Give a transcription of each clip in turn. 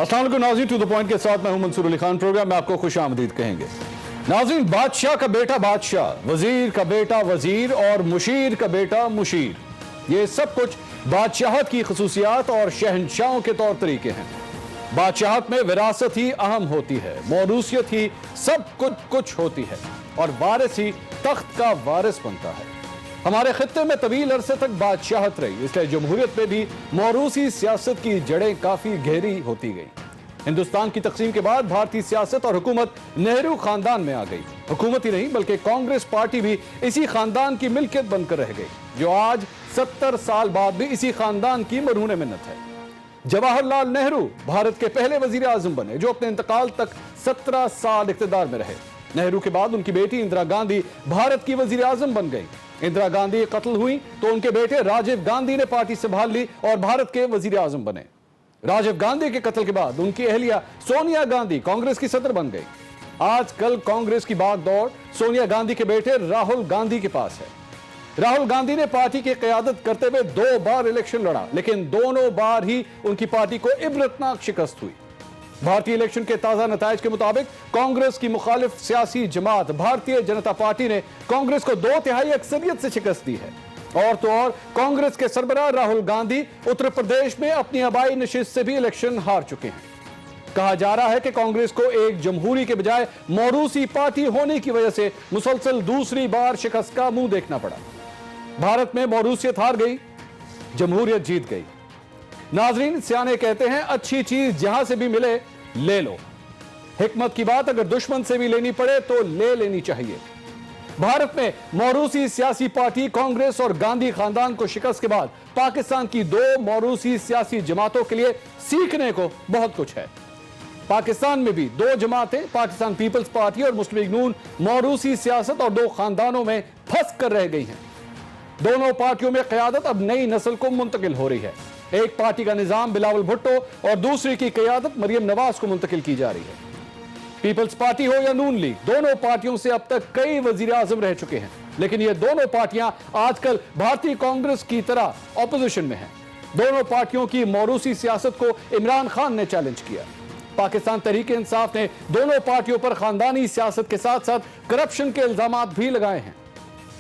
अस्सलाम वालेकुम नाज़रीन, टू द पॉइंट के साथ मैं हूं मंसूर अली खान। प्रोग्राम में आपको खुश आमदीद कहेंगे। नाज़रीन, बादशाह का बेटा बादशाह, वजीर का बेटा वजीर और मुशीर का बेटा मुशीर, ये सब कुछ बादशाहत की खसूसियात और शहनशाहों के तौर तरीके हैं। बादशाहत में विरासत ही अहम होती है, मौरूसियत ही सब कुछ होती है और वारिस ही तख्त का वारिस बनता है। हमारे खित्ते में तवील अरसे तक बादशाहत रही, इसलिए जमहूरियत में भी मौरूसी सियासत की जड़ें काफी गहरी होती गई। हिंदुस्तान की तकसीम के बाद भारतीय सियासत और हुकूमत नेहरू खानदान में आ गई। हुकूमत ही नहीं बल्कि कांग्रेस पार्टी भी इसी खानदान की मिल्कियत बनकर रह गई, जो आज 70 साल बाद भी इसी खानदान की मरहून मिन्नत है। जवाहरलाल नेहरू भारत के पहले वजीर आजम बने, जो अपने इंतकाल तक 17 साल इख्तिदार में रहे। नेहरू के बाद उनकी बेटी इंदिरा गांधी भारत की वजीर आजम बन गई। इंदिरा गांधी कत्ल हुई तो उनके बेटे राजीव गांधी ने पार्टी संभाल ली और भारत के वजीर आजम बने। राजीव गांधी के कत्ल के बाद उनकी अहलिया सोनिया गांधी कांग्रेस की सदर बन गई। आजकल कांग्रेस की बागडोर सोनिया गांधी के बेटे राहुल गांधी के पास है। राहुल गांधी ने पार्टी की क़यादत करते हुए 2 बार इलेक्शन लड़ा, लेकिन दोनों बार ही उनकी पार्टी को इबरतनाक शिकस्त हुई। भारतीय इलेक्शन के ताजा नताइज के मुताबिक कांग्रेस की मुखालिफ सियासी जमात भारतीय जनता पार्टी ने कांग्रेस को 2/3 अक्सरियत से शिकस्त दी है। और तो और कांग्रेस के सरबराह राहुल गांधी उत्तर प्रदेश में अपनी आबाई नशिस्त से भी इलेक्शन हार चुके हैं। कहा जा रहा है कि कांग्रेस को एक जमहूरी के बजाय मौरूसी पार्टी होने की वजह से मुसलसल दूसरी बार शिकस्त का मुंह देखना पड़ा। भारत में मौरूसियत हार गई, जमहूरियत जीत गई। नाजरीन, सियाने कहते हैं अच्छी चीज जहां से भी मिले ले लो। हिकमत की बात अगर दुश्मन से भी लेनी पड़े तो ले लेनी चाहिए। भारत में मौरूसी सियासी पार्टी कांग्रेस और गांधी खानदान को शिकस्त के बाद पाकिस्तान की 2 मौरूसी सियासी जमातों के लिए सीखने को बहुत कुछ है। पाकिस्तान में भी 2 जमातें, पाकिस्तान पीपल्स पार्टी और मुस्लिम लीग नून, मौरूसी सियासत और 2 खानदानों में फंस कर रह गई हैं। दोनों पार्टियों में क़यादत अब नई नस्ल को मुंतकिल हो रही है। एक पार्टी का निजाम बिलावल भुट्टो और दूसरी की क़यादत मरियम नवाज को मुंतकिल की जा रही है। पीपल्स पार्टी हो या नून लीग, दोनों पार्टियों से अब तक कई वजीर आजम रह चुके हैं, लेकिन ये दोनों पार्टियां आजकल भारतीय कांग्रेस की तरह ऑपोजिशन में हैं। दोनों पार्टियों की मौरूसी सियासत को इमरान खान ने चैलेंज किया। पाकिस्तान तहरीक इंसाफ ने दोनों पार्टियों पर खानदानी सियासत के साथ साथ करप्शन के इल्जाम भी लगाए हैं।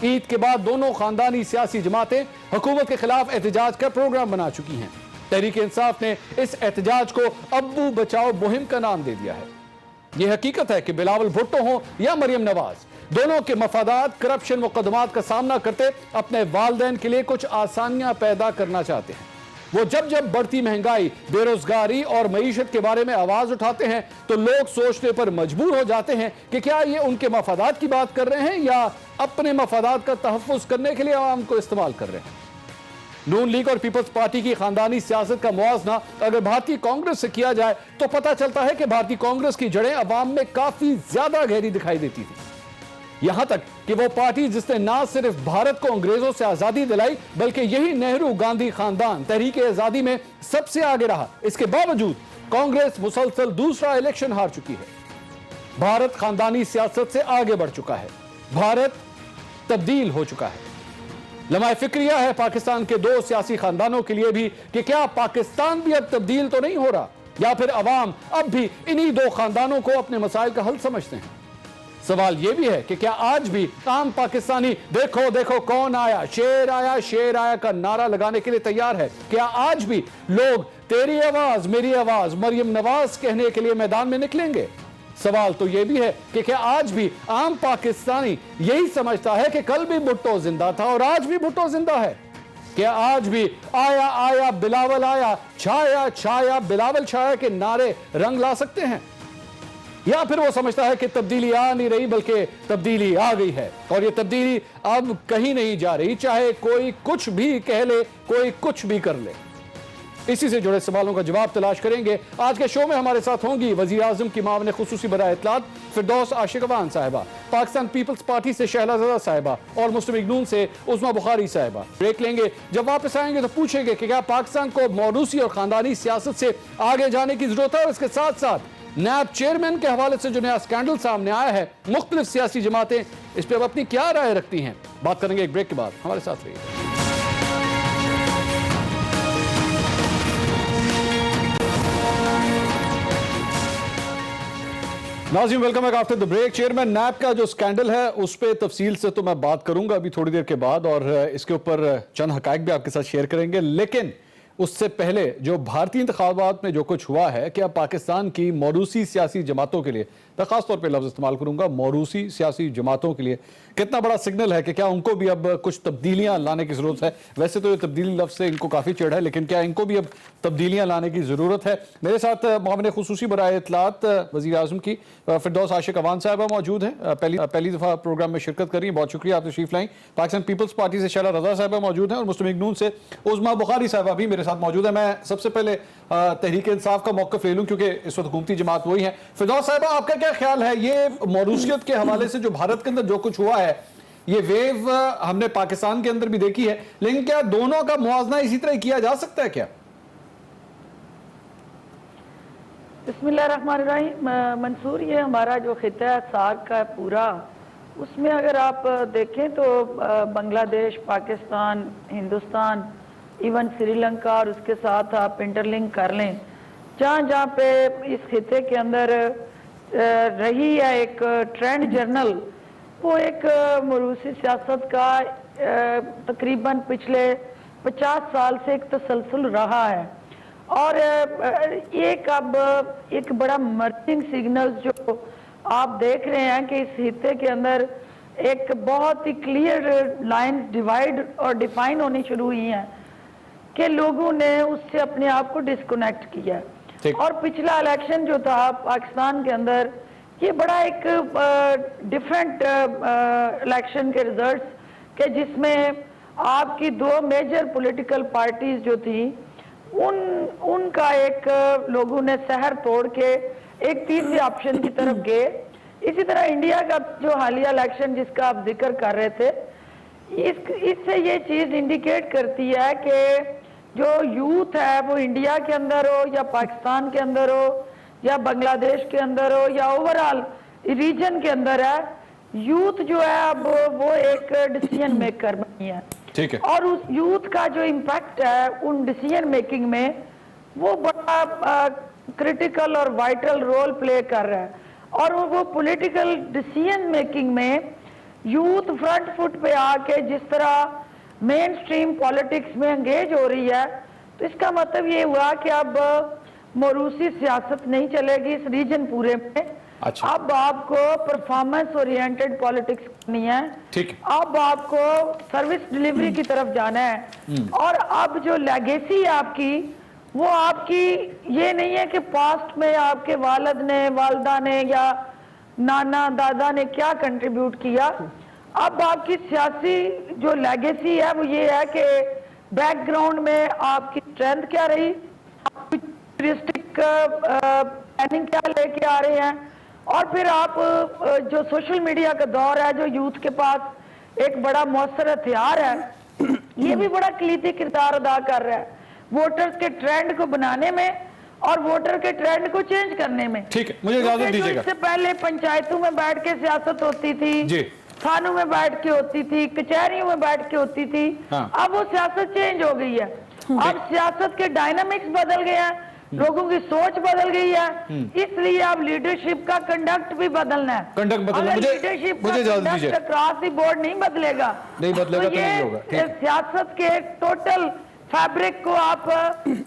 ईद के बाद दोनों खानदानी सियासी जमातें हुकूमत के खिलाफ एहतजाज का प्रोग्राम बना चुकी हैं। तहरीक इंसाफ ने इस एहतजाज को अब्बू बचाओ मुहिम का नाम दे दिया है। यह हकीकत है कि बिलावल भुट्टो हो या मरियम नवाज, दोनों के मफादात करप्शन मुकदमात का सामना करते अपने वालिदैन के लिए कुछ आसानियां पैदा करना चाहते हैं। वो जब जब बढ़ती महंगाई, बेरोजगारी और मईशत के बारे में आवाज उठाते हैं तो लोग सोचने पर मजबूर हो जाते हैं कि क्या ये उनके मफादात की बात कर रहे हैं या अपने मफादात का तहफ़्फ़ुज़ करने के लिए आवाम को इस्तेमाल कर रहे हैं। नून लीग और पीपल्स पार्टी की खानदानी सियासत का मुआवजा अगर भारतीय कांग्रेस से किया जाए तो पता चलता है कि भारतीय कांग्रेस की जड़ें अवाम में काफी ज्यादा गहरी दिखाई देती थी। यहां तक कि वो पार्टी जिसने ना सिर्फ भारत को अंग्रेजों से आजादी दिलाई, बल्कि यही नेहरू गांधी खानदान तहरीक आजादी में सबसे आगे रहा, इसके बावजूद कांग्रेस मुसलसल दूसरा इलेक्शन हार चुकी है। भारत खानदानी सियासत से आगे बढ़ चुका है, भारत तब्दील हो चुका है। लम्हा फिक्रिया है पाकिस्तान के 2 सियासी खानदानों के लिए भी कि क्या पाकिस्तान भी अब तब्दील तो नहीं हो रहा, या फिर अवाम अब भी इन्हीं 2 खानदानों को अपने मसाइल का हल समझते हैं। सवाल यह भी है कि क्या आज भी आम पाकिस्तानी देखो देखो कौन आया, शेर आया का नारा लगाने के लिए तैयार है? क्या आज भी लोग तेरी आवाज मेरी आवाज मरियम नवाज कहने के लिए मैदान में निकलेंगे? सवाल तो यह भी है कि क्या आज भी आम पाकिस्तानी यही समझता है कि कल भी भुट्टो जिंदा था और आज भी भुट्टो जिंदा है? क्या आज भी आया आया बिलावल आया, छाया छाया बिलावल छाया के नारे रंग ला सकते हैं? या फिर वो समझता है कि तब्दीली आ नहीं रही बल्कि तब्दीली आ गई है और ये तब्दीली अब कहीं नहीं जा रही, चाहे कोई कुछ भी कह ले, कोई कुछ भी कर ले? इसी से जुड़े सवालों का जवाब तलाश करेंगे। आज के शो में हमारे साथ होंगी वजीर आजम की मामले खुसूसी बराए इत्तलात फिरदौस आशिकवान साहिबा, पाकिस्तान पीपल्स पार्टी से शहलाज़ादा साहिबा और मुस्लिम लीग नून से उस्मा बुखारी साहिबा। ब्रेक लेंगे, जब वापस आएंगे तो पूछेंगे कि क्या पाकिस्तान को मौरूसी और खानदानी सियासत से आगे जाने की जरूरत है, और इसके साथ साथ नैब चेयरमैन के हवाले से जो नया स्कैंडल सामने आया है, मुख्तलिफ सियासी जमातें इस पर अपनी क्या राय रखती हैं, बात करेंगे एक ब्रेक के बाद। हमारे साथ रहिए। नाज़रीन welcome back after the break. Chairman NAB का जो स्कैंडल है उस पर तफसील से तो मैं बात करूंगा अभी थोड़ी देर के बाद, और इसके ऊपर चंद हकायक भी आपके साथ शेयर करेंगे, लेकिन उससे पहले जो भारतीय इंतखाबात में जो कुछ हुआ है, क्या पाकिस्तान की मौरूसी सियासी जमातों के लिए, मैं खास तौर पे लफ्ज़ इस्तेमाल करूंगा मौरूसी सियासी जमातों के लिए, कितना बड़ा सिग्नल है कि क्या उनको भी अब कुछ तब्दीलियां लाने की ज़रूरत है? वैसे तो ये तब्दीली लफ्ज़ से इनको काफ़ी चिढ़ है, लेकिन क्या इनको भी अब तब्दीलियां लाने की ज़रूरत है? मेरे साथ मामले खुसूसी बराए इत्तलात वज़ीर आज़म की फिरदौस आशिक अवान साहिबा मौजूद हैं, पहली दफ़ा प्रोग्राम में शिरकत कर रही हैं, बहुत शुक्रिया आप तशरीफ़ लाई। पाकिस्तान पीपल्स पार्टी से शैला रज़ा साहिबा मौजूद हैं, और मुस्लिम लीग नून से उज़मा बुखारी साहिबा भी मेरे साथ मौजूद है। मैं सबसे पहले तहरीक इंसाफ का मौक़िफ़ ले लूँ क्योंकि इस वक्त हुकूमती जमात वही है। फिरदौस साहिबा, आपका क्या ख्याल है, ये मौरूसियत के हवाले से जो भारत के अंदर जो कुछ हुआ है, ये वेव हमने पाकिस्तान के अंदर भी देखी है, लेकिन क्या दोनों का मुआवजा इसी तरह किया जा सकता है क्या? बिस्मिल्लाहिर्रहमानिर्रहीम। मंसूर, ये हमारा जो खिता है सार्क का पूरा, उसमें अगर आप देखें तो बांग्लादेश, पाकिस्तान, हिंदुस्तान, इवन श्रीलंका, और उसके साथ आप इंटरलिंक कर लें, जहाँ जहाँ पे इस खिते के अंदर रही है एक ट्रेंड जर्नल, वो एक मौरूसी सियासत का तकरीबन पिछले 50 साल से एक तसलसल रहा है। और एक अब एक बड़ा मर्जिंग सिग्नल जो आप देख रहे हैं कि इस हिस्से के अंदर एक बहुत ही क्लियर लाइन डिवाइड और डिफाइन होनी शुरू हुई हैं कि लोगों ने उससे अपने आप को डिस्कनेक्ट किया। और पिछला इलेक्शन जो था पाकिस्तान के अंदर, ये बड़ा एक डिफरेंट इलेक्शन के रिजल्ट्स के जिसमें आपकी दो मेजर पॉलिटिकल पार्टीज जो थी उनका एक लोगों ने शहर तोड़ के एक तीसरे ऑप्शन की तरफ गए। इसी तरह इंडिया का जो हालिया इलेक्शन जिसका आप जिक्र कर रहे थे, इससे ये चीज इंडिकेट करती है कि जो यूथ है वो इंडिया के अंदर हो या पाकिस्तान के अंदर हो या बांग्लादेश के अंदर हो या ओवरऑल रीजन के अंदर है, यूथ जो है अब वो एक डिसीजन मेकर बनी है। ठीक है। और उस यूथ का जो इम्पैक्ट है उन डिसीजन मेकिंग में, वो बड़ा क्रिटिकल और वाइटल रोल प्ले कर रहा है। और वो पॉलिटिकल डिसीजन मेकिंग में यूथ फ्रंट फुट पे आके जिस तरह मेन स्ट्रीम पॉलिटिक्स में एंगेज हो रही है, तो इसका मतलब ये हुआ कि अब मौरूसी सियासत नहीं चलेगी इस रीजन पूरे में। अच्छा। अब आपको परफॉर्मेंस ओरिएंटेड पॉलिटिक्स करनी है। ठीक। अब आपको सर्विस डिलीवरी की तरफ जाना है। और अब जो लेगेसी है आपकी, वो आपकी ये नहीं है कि पास्ट में आपके वालिद ने, वालदा ने या नाना दादा ने क्या कंट्रीब्यूट किया। अब आपकी सियासी जो लेगेसी है वो ये है कि बैकग्राउंड में आपकी स्ट्रेंथ क्या रही, प्लानिंग क्या लेके आ रहे हैं, और फिर आप जो सोशल मीडिया का दौर है, जो यूथ के पास एक बड़ा मौसर हथियार है, ये भी बड़ा कलीदी किरदार अदा कर रहा है वोटर्स के ट्रेंड को बनाने में और वोटर के ट्रेंड को चेंज करने में। ठीक है, मुझे इजाजत दीजिएगा। इससे पहले पंचायतों में बैठ के सियासत होती थी जी, थानों में बैठ के होती थी, कचहरियों में बैठ के होती थी। हाँ। अब वो सियासत चेंज हो गई है। अब सियासत के डायनामिक्स बदल गए हैं, लोगों की सोच बदल गई है, इसलिए अब लीडरशिप का कंडक्ट भी बदलना है। कंडक्ट बदलना, लीडरशिप का कंडक्ट अक्रॉस द बोर्ड नहीं बदलेगा, नहीं बदलेगा तो नहीं होगा। सियासत के टोटल फैब्रिक को आप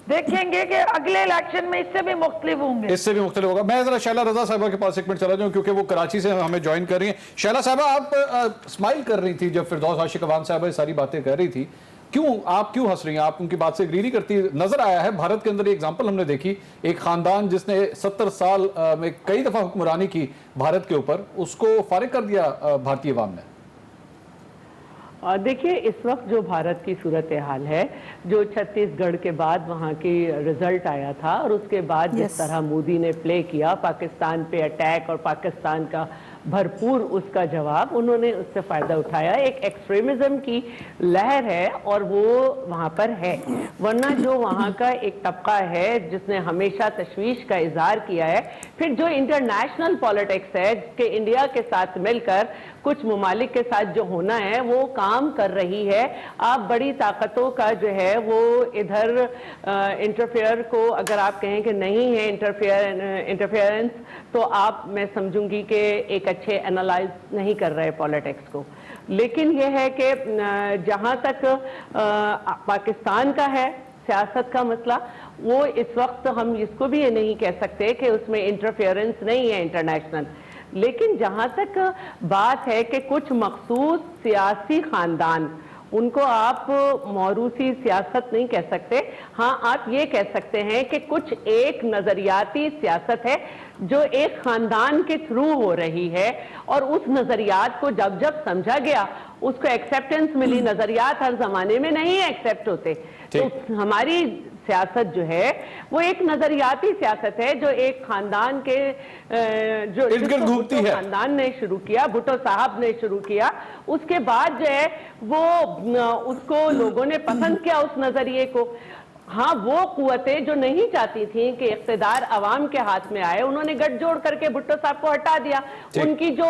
देखेंगे कि अगले इलेक्शन में इससे भी मुख्तलिफ होंगे, इससे भी मुख्तलिफ होगा। मैं जरा शैला रजा साहबा के पास एक मिनट चला जाऊं क्योंकि वो कराची से हमें ज्वाइन कर रही हैं। शैला साहबा, आप स्माइल कर रही थी जब फिरदौस आशिक अवान साहबा सारी बातें कर रही थी, आप क्यों हंस रही हैं? आप उनकी बात से एग्री नहीं करती? नजर आया है भारत के अंदर एग्जांपल हमने देखी, एक खानदान जिसने 70 साल में कई दफा हुक्मरानी की भारत के ऊपर, उसको फारिग कर दिया भारतीय अवाम ने। देखिए, इस वक्त जो भारत की सूरत हाल है, जो छत्तीसगढ़ के बाद वहाँ की रिजल्ट आया था और उसके बाद जिस तरह मोदी ने प्ले किया पाकिस्तान पे अटैक और पाकिस्तान का भरपूर उसका जवाब, उन्होंने उससे फ़ायदा उठाया। एक एक्सट्रीमिज़म की लहर है और वो वहाँ पर है, वरना जो वहाँ का एक तबका है जिसने हमेशा तशवीश का इजहार किया है, फिर जो इंटरनेशनल पॉलिटिक्स है कि इंडिया के साथ मिलकर कुछ ममालिक के साथ जो होना है वो काम कर रही है। आप बड़ी ताकतों का जो है वो इधर इंटरफेयर को अगर आप कहें कि नहीं है इंटरफेरेंस, तो आप, मैं समझूंगी कि एक अच्छे एनालाइज नहीं कर रहे पॉलिटिक्स को। लेकिन ये है कि जहाँ तक पाकिस्तान का है सियासत का मसला, वो इस वक्त हम इसको भी ये नहीं कह सकते कि उसमें इंटरफेरेंस नहीं है इंटरनेशनल। लेकिन जहाँ तक बात है कि कुछ मखसूस सियासी खानदान, उनको आप मौरूसी सियासत नहीं कह सकते, हाँ आप ये कह सकते हैं कि कुछ एक नज़रियाती सियासत है जो एक खानदान के थ्रू हो रही है, और उस नज़रियात को जब जब समझा गया उसको एक्सेप्टेंस मिली। नज़रियात हर ज़माने में नहीं एक्सेप्ट होते, तो हमारी सियासत जो है वो एक नजरियाती सियासत है जो एक खानदान के जो घूमती है, खानदान ने शुरू किया, भुट्टो साहब ने शुरू किया, उसके बाद जो है वो उसको लोगों ने पसंद किया उस नजरिए को। हाँ, वो कुव्वतें जो नहीं चाहती थी कि इख्तिदार अवाम के हाथ में आए, उन्होंने गठजोड़ करके भुट्टो साहब को हटा दिया। उनकी जो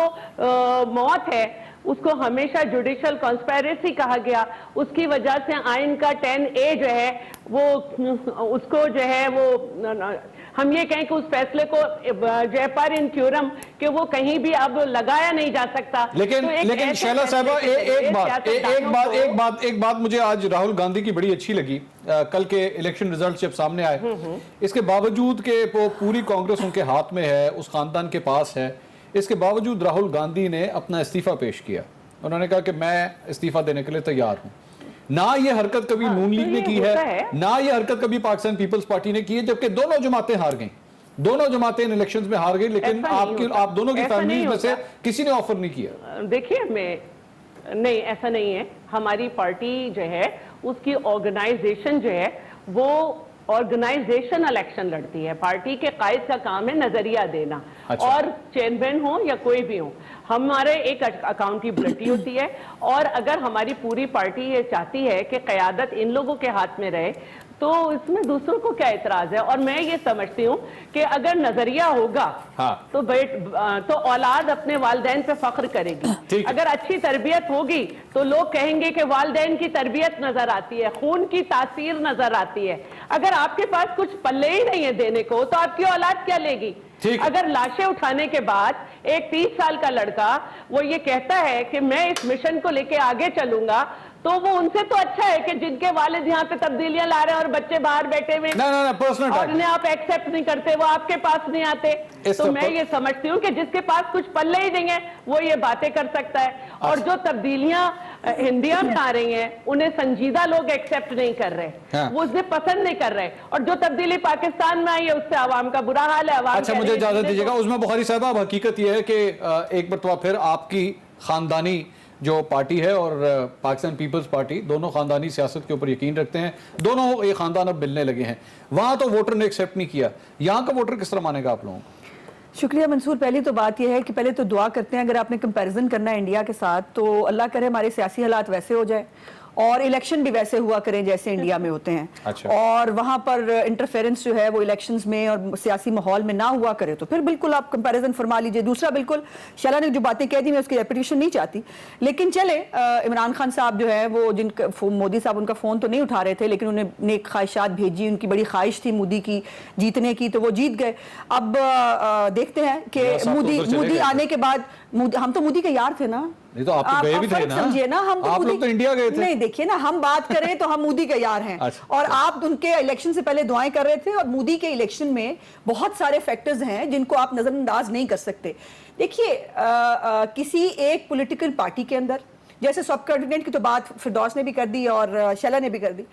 मौत है उसको हमेशा जुडिशल कॉन्स्पेरेसी कहा गया, उसकी वजह से आइन का 10A जो है वो उसको जो है वो हम ये कहें कि उस फैसले को जो है पर इंक्यूरम कि वो कहीं भी अब लगाया नहीं जा सकता। लेकिन शैला साहबा एक बात मुझे आज राहुल गांधी की बड़ी अच्छी लगी। कल के इलेक्शन रिजल्ट जब सामने आए, इसके बावजूद के वो पूरी कांग्रेस उनके हाथ में है, उस खानदान के पास है, इसके बावजूद राहुल गांधी ने अपना इस्तीफा पेश किया। उन्होंने कहा कि मैं इस्तीफा देने के लिए तैयार हूं। ना ये हरकत कभी नून लीग ने की है, ना ये हरकत कभी पाकिस्तान पीपल्स पार्टी ने की है, जबकि दोनों जमातें हार गई, दोनों जमातें इन इलेक्शंस में हार गई, लेकिन आप दोनों की फैमिली में से किसी ने ऑफर नहीं किया। देखिए, नहीं, ऐसा नहीं है। हमारी पार्टी जो है उसकी ऑर्गेनाइजेशन जो है वो ऑर्गेनाइजेशन इलेक्शन लड़ती है। पार्टी के कायद का काम है नजरिया देना। अच्छा। और चेयरमैन हो या कोई भी हो, हमारे एक अकाउंटेबिलिटी होती है, और अगर हमारी पूरी पार्टी ये चाहती है कि क़यादत इन लोगों के हाथ में रहे तो इसमें दूसरों को क्या एतराज है। और मैं ये समझती हूँ कि अगर नजरिया होगा तो औलाद अपने वालिदैन पे फख्र करेगी। अगर अच्छी तरबियत होगी तो लोग कहेंगे कि वालिदैन की तरबियत नजर आती है, खून की तासीर नजर आती है। अगर आपके पास कुछ पल्ले ही नहीं है देने को तो आपकी औलाद क्या लेगी। अगर लाशें उठाने के बाद एक 30 साल का लड़का वो ये कहता है कि मैं इस मिशन को लेके आगे चलूंगा, तो वो उनसे तो अच्छा है कि जिनके वालिद यहाँ पे तब्दीलियां ला रहे हैं और बच्चे बाहर बैठे हुए और उन्हें आप एक्सेप्ट नहीं करते, वो आपके पास नहीं आते। तो मैं ये समझती हूँ कि जिसके पास कुछ पल्ले ही नहीं है वो ये बातें कर सकता है। और जो तब्दीलियां इंडिया में आ रही हैं उन्हें संजीदा लोग एक्सेप्ट नहीं कर रहे, वो उसे पसंद नहीं कर रहे, और जो तब्दीली पाकिस्तान में आई है उससे आवाम का बुरा हाल है। अच्छा, मुझे इजाजत दीजिएगा। उसमें बुखारी साहब, अब हकीकत यह है कि एक मरतबा फिर आपकी खानदानी जो पार्टी है और पाकिस्तान पीपल्स पार्टी दोनों खानदानी सियासत के ऊपर यकीन रखते हैं, दोनों ये खानदान अब मिलने लगे हैं। वहां तो वोटर ने एक्सेप्ट नहीं किया, यहाँ का वोटर किस तरह मानेगा आप लोगों को? शुक्रिया मंसूर। पहली तो बात यह है कि पहले तो दुआ करते हैं, अगर आपने कंपैरिजन करना है इंडिया के साथ तो अल्लाह करे हमारे सियासी हालात वैसे हो जाए और इलेक्शन भी वैसे हुआ करें जैसे इंडिया में होते हैं। अच्छा। और वहां पर इंटरफेरेंस जो है वो इलेक्शंस में और सियासी माहौल में ना हुआ करे तो फिर बिल्कुल आप कंपैरिजन फरमा लीजिए। दूसरा, बिल्कुल शैला ने जो बातें कह दी मैं उसकी रेपिटेशन नहीं चाहती, लेकिन चले इमरान खान साहब जो है वो जिनका मोदी साहब उनका फ़ोन तो नहीं उठा रहे थे, लेकिन उन्हें नेक ख्वाहिशात भेजी, उनकी बड़ी ख्वाहिश थी मोदी की जीतने की, तो वो जीत गए। अब देखते हैं कि मोदी आने के बाद, हम तो मोदी के यार थे ना, नहीं तो आप तो गए भी थे ना, समझिए ना, हम तो आप लोग तो इंडिया गए थे। नहीं, देखिए ना, हम बात करें तो हम मोदी के यार हैं। अच्छा। और आप उनके इलेक्शन से पहले दुआएं कर रहे थे, और मोदी के इलेक्शन में बहुत सारे फैक्टर्स हैं जिनको आप नजरअंदाज नहीं कर सकते। देखिए, किसी एक पॉलिटिकल पार्टी के अंदर, जैसे सब कैंडिडेट की तो बात फिरदौस ने भी कर दी और शैला ने भी कर दी,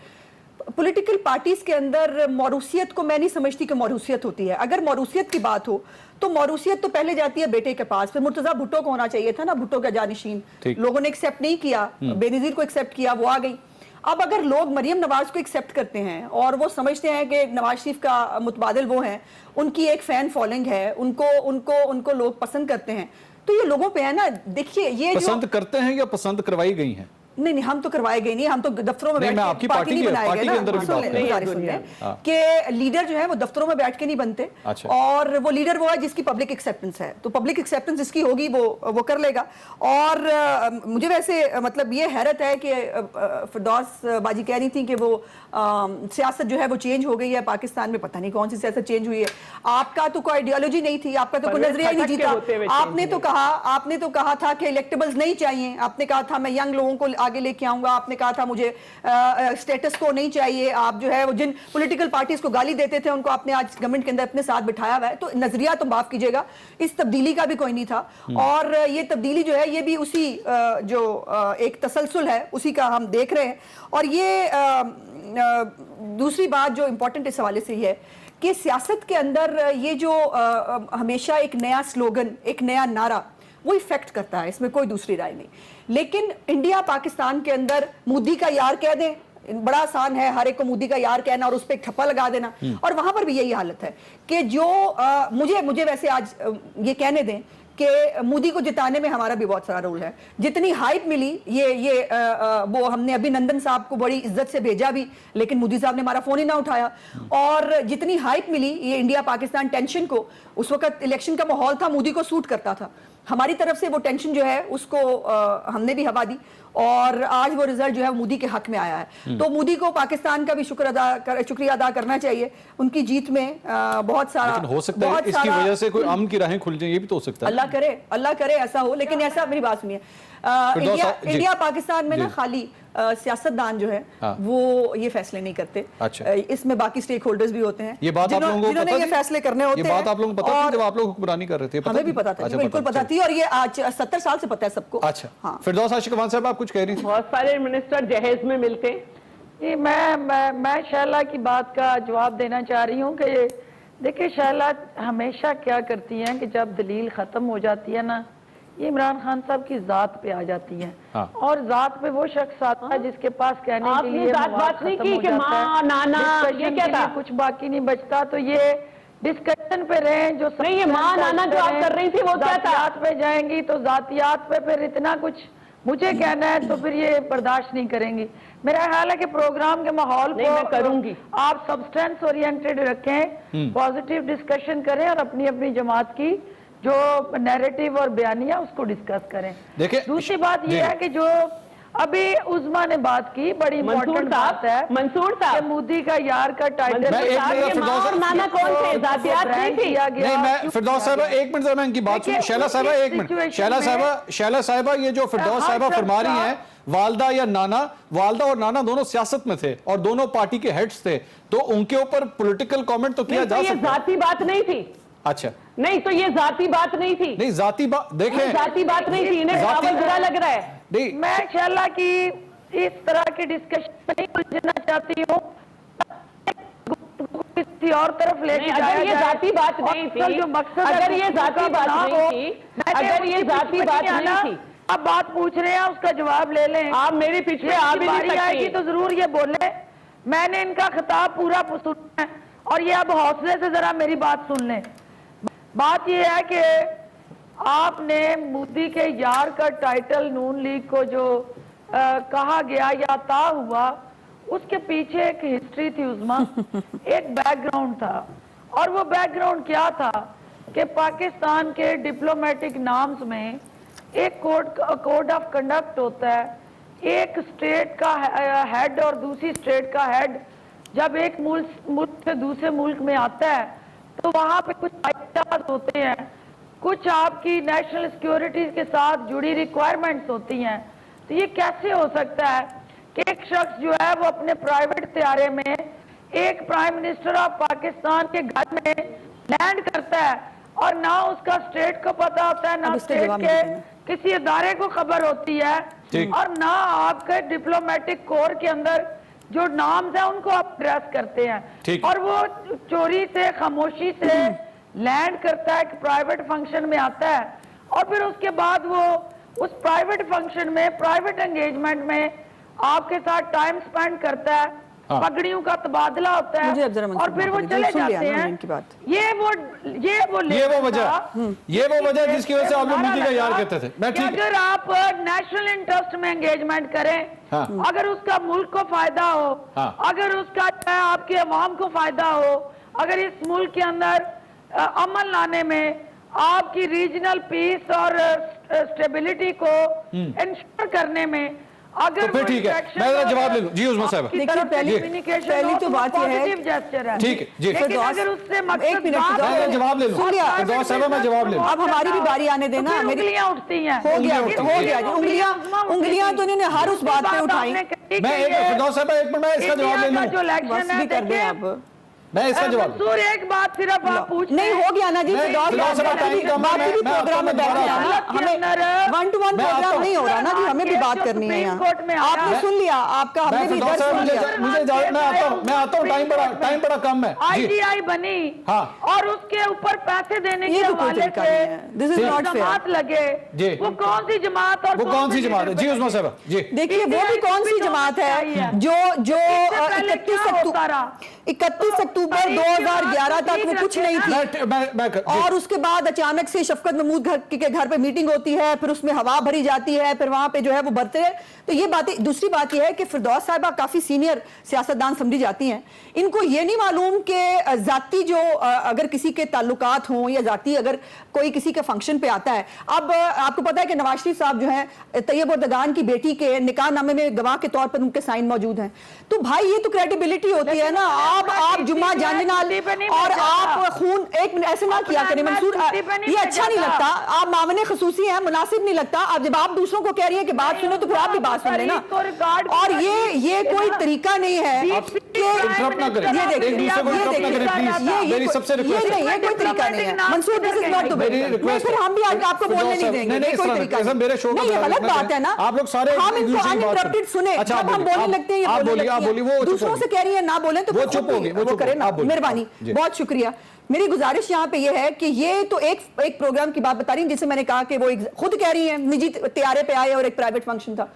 पॉलिटिकल पार्टीज के अंदर मौरूसियत को मैं नहीं समझती कि मौरूसियत होती है। अगर मौरूसियत की बात हो तो मौरूसियत तो पहले जाती है बेटे के पास, फिर मुर्तजा भुट्टो को होना चाहिए था ना, भुट्टो का जानशीन, लोगों ने एक्सेप्ट नहीं किया, बेनजीर को एक्सेप्ट किया, वो आ गई। अब अगर लोग मरियम नवाज को एक्सेप्ट करते हैं और वो समझते हैं कि नवाज शरीफ का मुतबादिल वो हैं, उनकी एक फैन फॉलोइंग है, उनको लोग पसंद करते हैं, تو یہ لوگوں پہ ہے نا. دیکھیے یہ پسند کرتے ہیں یا پسند کروائی گئی ہیں؟ نہیں ہم تو کروائے گئے نہیں, ہم تو دفتروں میں بیٹھ کے پارٹی نہیں بنائے گئے نا, کہ لیڈر جو ہے وہ دفتروں میں بیٹھ کے نہیں بنتے, اور وہ لیڈر وہ ہے جس کی پبلک ایکسیپٹنس ہے, تو پبلک ایکسیپٹنس جس کی ہوگی وہ کر لے گا. اور مجھے ویسے مطلب یہ حیرت ہے کہ فردوس باجی کہہ رہی تھی کہ وہ سیاست جو ہے وہ چینج ہو گئی ہے پاکستان میں, پتہ نہیں کون سی سیاست چینج ہوئی ہے. آپ کا تو کوئی آئیڈیالوجی نہیں تھی, آپ کا تو کوئی نظریہ ہی نہیں جیتا. آپ نے تو کہا تھا کہ الیکٹیبلز نہیں چاہیے, آپ نے کہا تھا میں ینگ لوگوں کو آگے لے کے آؤں گا, آپ نے کہا تھا مجھے اسٹیٹس کو نہیں چاہیے. آپ جو ہے وہ جن پولیٹیکل پارٹیز کو گالی دیتے تھے ان کو آپ نے آج گورنمنٹ کے اندر اپنے ساتھ بٹھایا ہوا ہے. تو نظریہ تو معاف کیجیے گا, اس تبدیلی کا بھی کوئی نہیں تھا. اور یہ تبدیلی جو ہے یہ بھی اسی جو ایک تسلسل ہے اسی کا ہم دیکھ رہے ہیں. اور یہ دوسری بات جو امپورٹنٹ اس حوالے سے یہ ہے کہ سیاست کے اندر یہ جو ہمیشہ ایک نیا سلوگن, ایک نیا نعرہ, وہ ایفیکٹ کرتا ہے, اس میں کوئی دوسری رائے نہیں. لیکن انڈیا پاکستان کے اندر مودی کا یار کہہ دیں, بڑا آسان ہے ہر ایک کو مودی کا یار کہنا اور اس پہ ایک ٹھپا لگا دینا. اور وہاں پر بھی یہی حالت ہے کہ جو مجھے ویسے آج یہ کہنے دیں کہ مودی کو جتانے میں ہمارا بھی بہت سارا رول ہے. جتنی ہائپ ملی یہ وہ ہم نے ابھی نندن صاحب کو بڑی عزت سے بھیجا بھی, لیکن مودی صاحب نے ہمارا فون ہی نہ اٹھایا. اور جتنی ہائپ ملی یہ انڈیا پاکستان ٹینشن کو, اس وقت الیکشن کا ماحول تھا, مودی کو سوٹ کرتا تھا. ہماری طرف سے وہ ٹینشن جو ہے اس کو ہم نے بھی ہوا دی, اور آج وہ رزلٹ جو ہے مودی کے حق میں آیا ہے. تو مودی کو پاکستان کا بھی شکریہ ادا کرنا چاہیے, ان کی جیت میں بہت سارا. لیکن ہو سکتا ہے اس کی وجہ سے کوئی امن کی راہیں کھل جائیں, یہ بھی تو ہو سکتا ہے. اللہ کرے ایسا ہو, لیکن ایسا میری بات سنیے, انڈیا پاکستان میں نا خالی سیاستدان جو ہے وہ یہ فیصلے نہیں کرتے, اس میں باقی سٹیک ہولڈرز بھی ہوتے ہیں جنہوں نے یہ فیصلے کرنے ہوتے ہیں. یہ بات آپ لوگوں کو پتہ تھی جب آپ لوگ حکمرانی کر رہے تھے؟ ہمیں بھی پتا تھا, بالکل پتا تھی, اور یہ آج 70 سال سے پتا ہے سب کو. اچھا فردوس عاشق صاحب آپ کچھ کہہ رہی تھیں؟ بہت سارے منسٹر جہیز میں ملتے. جی میں شہلا کی بات کا جواب دینا چاہ رہی ہوں کہ دیکھیں شہلا ہمیشہ کیا کرتی ہیں کہ جب دلیل ختم ہو جاتی ہے نا, یہ عمران خان صاحب کی ذات پہ آ جاتی ہیں, اور ذات پہ وہ شخص آتا ہے جس کے پاس کہنے کے لیے بات نہیں کی کہ ماں نانا یہ کیا تھا, کچھ باقی نہیں بچتا. تو یہ ڈسکشن پہ رہیں, جو یہ ماں نانا جو آپ کر رہی تھی وہ کیا تھا, ذاتیات پہ جائیں گی تو ذاتیات پہ پھر اتنا کچھ مجھے کہنا ہے تو پھر یہ برداشت نہیں کریں گی. میرا خیال ہے کہ پروگرام کے ماحول کو کروں گی, آپ سبسٹینس اورینٹڈ رکھیں, پازیٹیو ڈسکشن کریں, اور اپنی اپنی جماعت کی جو نیریٹیو اور بیانیہ اس کو ڈسکس کریں. دوسری بات یہ ہے کہ جو ابھی عظما نے بات کی, بڑی امپورٹنٹ بات ہے, منصور صاحب مودی کا یار کا ٹائٹل نانا کون تھے, ذاتیات نہیں تھی. نہیں میں فردوس صاحبہ ایک منٹ ذرا میں ان کی بات سنوں. شہلا صاحبہ ایک منٹ, شہلا صاحبہ یہ جو فردوس صاحبہ فرما رہی ہیں والدہ یا نانا, والدہ اور نانا دونوں سیاست میں تھے اور دونوں پارٹی کے ہیڈز تھے, تو ان کے اوپر پولیٹیکل کامنٹ تو کیا جا سکتا ہے. یہ ذاتی بات نہیں تھی. اچھا نہیں تو یہ ذاتی بات نہیں تھی. نہیں ذاتی بات دیکھیں, ذاتی بات نہیں تھی, انہیں پاول برا لگ رہا ہے. میں انشاءاللہ کی اس طرح کی ڈسکشن میں نہیں الجھنا چاہتی ہوں, کسی اور طرف لے کے جایا جائے. اگر یہ ذاتی بات نہیں تھی, اگر یہ ذاتی بات نہیں تھی, اگر یہ ذاتی بات نہیں تھی, آپ بات پوچھ رہے ہیں اس کا جواب لے لیں. آپ میری پیچھے آ بھی نہیں آئے گی تو ضرور یہ بولیں. میں نے ان کا خطاب پورا سنا ہے, اور یہ اب حوصلے سے ذرا میری بات سن لیں. بات یہ ہے کہ آپ نے مودی کے یار کا ٹائٹل نون لیگ کو جو کہا گیا یا عطا ہوا, اس کے پیچھے ایک ہسٹری تھی عظما, ایک بیک گراؤنڈ تھا. اور وہ بیک گراؤنڈ کیا تھا کہ پاکستان کے ڈپلومیٹک نامز میں ایک کوڈ آف کنڈکٹ ہوتا ہے. ایک اسٹیٹ کا ہیڈ اور دوسری اسٹیٹ کا ہیڈ جب ایک ملک سے دوسرے ملک میں آتا ہے تو وہاں پہ کچھ آئیڈیاز ہوتے ہیں, کچھ آپ کی نیشنل سیکیورٹی کے ساتھ جڑی ریکوائرمنٹس ہوتی ہیں. تو یہ کیسے ہو سکتا ہے کہ ایک شخص جو ہے وہ اپنے پرائیویٹ طیارے میں ایک پرائم منسٹر آف پاکستان کے گھر میں لینڈ کرتا ہے, اور نہ اس کا اسٹیٹ کو پتا ہوتا ہے, نہ اسٹیٹ کے کسی ادارے کو خبر ہوتی ہے, اور نہ آپ کے ڈپلومیٹک کور کے اندر جو نامز ہیں ان کو آپ ایڈریس کرتے ہیں, اور وہ چوری سے خاموشی سے لینڈ کرتا ہے, ایک پرائیویٹ فنکشن میں آتا ہے, اور پھر اس کے بعد وہ اس پرائیویٹ فنکشن میں پرائیویٹ انگیجمنٹ میں آپ کے ساتھ ٹائم سپینڈ کرتا ہے, पगड़ियों का तबादला होता मुझे अब जरा है मंसूर और फिर वो बात करें, चले सुन लिया जाते ना हैं। इनकी बात। ये वो वजह जिसकी वजह से आप लोग मोदी का यार कहते थे। मैं कि ठीक अगर आप नेशनल इंटरेस्ट में एंगेजमेंट करें, हाँ। अगर उसका मुल्क को फायदा हो, हाँ। अगर उसका आपके अवाम को फायदा हो, अगर इस मुल्क के अंदर अमन लाने में, आपकी रीजनल पीस और स्टेबिलिटी को इंश्योर करने में, अगर तो फिर ठीक है, मैं जरा जवाब ले लूं। जी उस्मा साहब, देखिए, पहली तो बात यह है, ठीक है जी, लेकिन अगर उससे एक मकसद मिनट, बात मैं हो, जवाब ले लूं। सुन लिया। फिरदौस साहब, मैं जवाब ले लूं। अब हमारी भी बारी आने देना, तो फिर मेरी उंगलियां उठती हैं। हो गया उंगलियां जी, उंगलियां तो इन्होंने हर उस बात पे उठाई। मैं एक फिरदौस साहब, एक मिनट, मैं इसका जवाब ले लूं। जो इलेक्शन बस है, भी कर दें आप। मैं इसका जवाब मंसूर, एक बात सिर्फ आप पूछ नहीं हो गया ना जी, नहीं, फिरदौस फिरदौस साहब, टाइम कम है, बाकी भी मैं प्रोग्राम में आपको बैठे हैं ना, के हमें अंदर 1-to-1 मैं प्रोग्राम आपको- नहीं हो रहा ना जी, हमें भी बात करनी है यहाँ। कोर्ट में आया। आपने सुन लिया, आपका हमने भी फिरदौस दर्द साहब, सुन लिया। मुझे इजाजत, मैं आता हूँ, टाइम बड़ा कम है जी। ITI बनी हाँ। और उसके ऊपर पैसे देने ये के तो कोई हवाले तरीका से नहीं है। This is जो not fair. जमात लगे, जी। वो कौन सी जमात और वो कौन सी जमात है जी उस्मा साहब? जी देखिए, वो भी कौन सी जमात है जो 31 अक्टूबर 2011 तक वो कुछ नहीं थी, मैं और उसके बाद अचानक से शफकत महमूद के घर पे मीटिंग होती है, फिर उसमें हवा भरी जाती है, फिर वहां पे जो है वो बढ़ते हैं। तो ये बातें, दूसरी बात ये है कि फिरदौस साहिबा काफी सीनियर सियासतदान समझी जाती हैं। इनको ये नहीं मालूम कि जाती जो अगर किसी के ताल्लुकात हों या जाती अगर कोई किसी के फंक्शन पे आता है। अब आपको पता है कि नवाज शरीफ साहब जो है तैयब उर्दगान की बेटी के निकाह नामे में गवाह के तौर पर उनके साइन मौजूद हैं। तो भाई ये तो क्रेडिबिलिटी होती है ना। आप जुम्मा जाननाल और आप खून, एक मिनट ऐसे ना किया करें मंसूर, ये अच्छा नहीं लगता। आप मामने खसूसी हैं, मुनासिब नहीं लगता। आप जब आप दूसरों को कह रही है कि बात सुनो तो फिर आप भी बात सुन लेना। और ये कोई तरीका नहीं है कि इंटरप्ट ना करें, ये देखिए, एक दूसरे को इंटरप्ट ना करें प्लीज, मेरी सबसे रिक्वेस्ट है। ये कोई तरीका नहीं है Mansoor, this is not the way. मेरी रिक्वेस्ट फिर हम भी आज आपको बोलने नहीं देंगे, ये कोई तरीका नहीं। मेरे शो नहीं, ये गलत बात है ना। आप लोग सारे हम इनको अनइंटरप्टेड सुने, जब हम बोलने लगते हैं आप बोलिए, वो दूसरों से कह रही है ना बोलें तो वो चुप होगी, वो करें ना। मेहरबानी, बहुत शुक्रिया। मेरी गुजारिश यहाँ पे ये है कि ये तो एक प्रोग्राम की बात बता रही हूँ जिसे मैंने कहा कि वो खुद कह रही हैं निजी त्यारे पे आए और एक प्राइवेट फंक्शन था।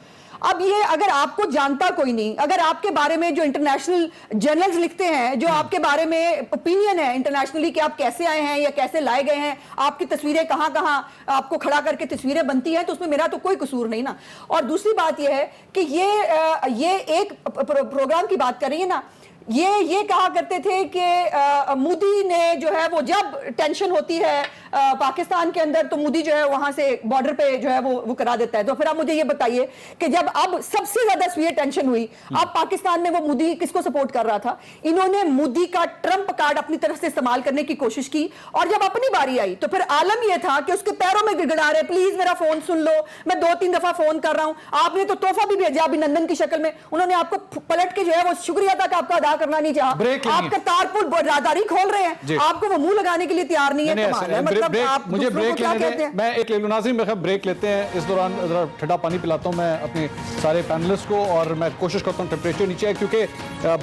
अब ये अगर आपको जानता कोई नहीं, अगर आपके बारे में जो इंटरनेशनल जर्नल्स लिखते हैं, जो आपके बारे में ओपिनियन है इंटरनेशनली कि आप कैसे आए हैं या कैसे लाए गए हैं, आपकी तस्वीरें कहाँ कहाँ आपको खड़ा करके तस्वीरें बनती हैं, तो उसमें मेरा तो कोई कसूर नहीं ना। और दूसरी बात ये है कि ये एक प्रोग्राम की बात कर रही है ना, ये कहा करते थे कि मोदी ने जो है वो जब टेंशन होती है पाकिस्तान के अंदर तो मोदी जो है वहां से बॉर्डर पे जो है वो करा देता है। तो फिर आप मुझे ये बताइए कि जब अब सबसे ज्यादा सीवियर टेंशन हुई, अब पाकिस्तान में वो मोदी किसको सपोर्ट कर रहा था? इन्होंने मोदी का ट्रंप कार्ड अपनी तरफ से इस्तेमाल करने की कोशिश की, और जब अपनी बारी आई तो फिर आलम यह था कि उसके पैरों में गिड़गिड़ा रहे, प्लीज मेरा फोन सुन लो, मैं 2-3 दफा फोन कर रहा हूं, आपने तो तोहफा भी भेजा अभिनंदन की शक्ल में। उन्होंने आपको पलट के जो है वो शुक्रिया तक आपका अदा करना नहीं चाहा। आपका तारपुल रादारी खोल रहे हैं, आपको वो मुंह लगाने के लिए तैयार नहीं है। मतलब आप मुझे ब्रेक लेने दें, मैं एक ले लूं। नाज़रीन, मैं ब्रेक लेते हैं। इस दौरान जरा ठंडा पानी पिलाता हूं मैं अपने सारे पैनलिस्ट को, और मैं कोशिश करता हूं टेम्परेचर नीचे है, क्योंकि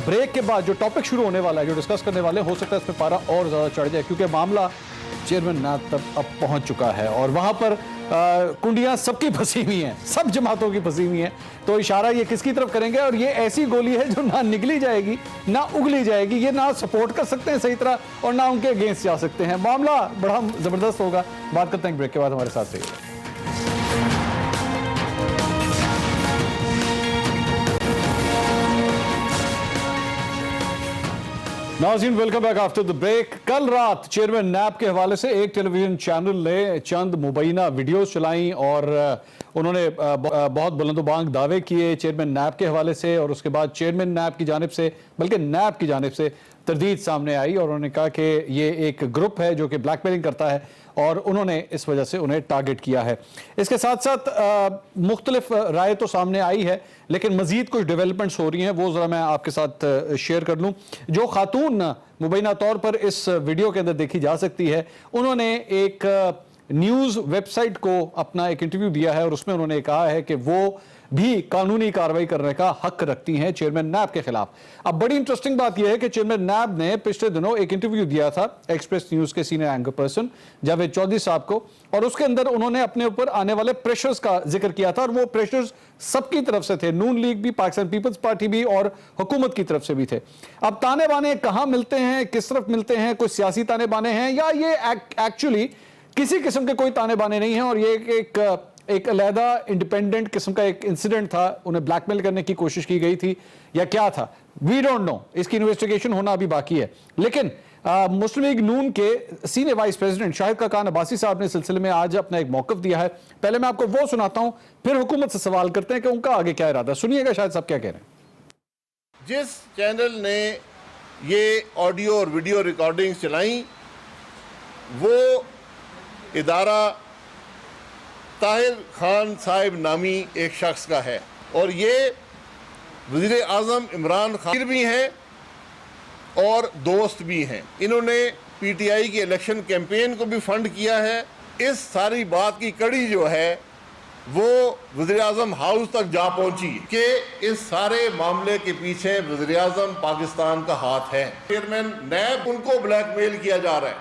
ब्रेक के बाद जो टॉपिक शुरू होने वाला है, जो डिस्कस करने वाले, हो सकता है इसमें पारा और ज्यादा चढ़ जाए, क्योंकि मामला चेयरमैन नाब तक अब पहुंच चुका है और वहां पर कुंडियां सबकी फंसी हुई हैं, सब जमातों की फंसी हुई हैं। तो इशारा ये किसकी तरफ करेंगे? और ये ऐसी गोली है जो ना निगली जाएगी ना उगली जाएगी। ये ना सपोर्ट कर सकते हैं सही तरह और ना उनके अगेंस्ट जा सकते हैं। मामला बड़ा जबरदस्त होगा। बात करते हैं ब्रेक के बाद, हमारे साथ रहिए। नाज़रीन, welcome back after the break. कल रात चेयरमैन नैब के हवाले से एक टेलीविजन चैनल ने चंद मुबैना वीडियोस चलाई और उन्होंने बहुत बुलंदबांग दावे किए चेयरमैन नैब के हवाले से, और उसके बाद चेयरमैन नैब की जानिब से, बल्कि नैब की जानिब से तरदीद सामने आई और उन्होंने कहा कि ये एक ग्रुप है जो कि ब्लैकमेलिंग करता है और उन्होंने इस वजह से उन्हें टारगेट किया है। इसके साथ साथ मुख्तलिफ राय तो सामने आई है, लेकिन मजीद कुछ डेवलपमेंट्स हो रही हैं, वो ज़रा मैं आपके साथ शेयर कर लूँ। जो खातून मुबैना तौर पर इस वीडियो के अंदर देखी जा सकती है, उन्होंने एक न्यूज़ वेबसाइट को अपना एक इंटरव्यू दिया है और उसमें उन्होंने कहा है कि वो بھی قانونی کارروائی کرنے کا حق رکھتی ہیں چیئرمین نیب کے خلاف. اب بڑی انٹرسٹنگ بات یہ ہے کہ چیئرمین نیب نے پچھلے دنوں ایک انٹرویو دیا تھا ایکسپریس نیوز کے senior anchor person Javed Chaudhry صاحب کو, اور اس کے اندر انہوں نے اپنے اوپر آنے والے پریشرز کا ذکر کیا تھا, اور وہ پریشرز سب کی طرف سے تھے, نون لیگ بھی, پاکستان پیپلز پارٹی بھی اور حکومت کی طرف سے بھی تھے. اب تانے بانے کہاں ملتے ہیں, کس طرف ملتے ہیں, کوئی سیاسی تانے بانے ہیں یا یہ ایکچولی کسی قسم کے کوئی تانے بانے نہیں ہیں اور یہ ایک علیحدہ انڈیپینڈنٹ قسم کا ایک انسیڈنٹ تھا, انہیں بلیک میل کرنے کی کوشش کی گئی تھی یا کیا تھا, وی ڈونٹ نو, اس کی انویسٹیگیشن ہونا ابھی باقی ہے. لیکن مسلم لیگ نون کے senior vice president Shahid Khaqan Abbasi صاحب نے اس سلسلے میں آج اپنا ایک موقف دیا ہے. پہلے میں آپ کو وہ سناتا ہوں, پھر حکومت سے سوال کرتے ہیں کہ ان کا آگے کیا ارادہ. سنیے گا شاہد صاحب کیا کہہ رہے ہیں. جس چینل نے یہ آڈیو اور ویڈیو ریکارڈنگ چلائیں وہ ادارہ طاہر خان صاحب نامی ایک شخص کا ہے, اور یہ وزیر اعظم عمران خان بھی ہیں اور دوست بھی ہیں. انہوں نے پی ٹی آئی کے الیکشن کیمپین کو بھی فنڈ کیا ہے. اس ساری بات کی کڑی جو ہے وہ وزیر اعظم ہاؤس تک جا پہنچی کہ اس سارے معاملے کے پیچھے وزیر اعظم پاکستان کا ہاتھ ہے. چیئرمین نیب ان کو بلیک میل کیا جا رہا ہے,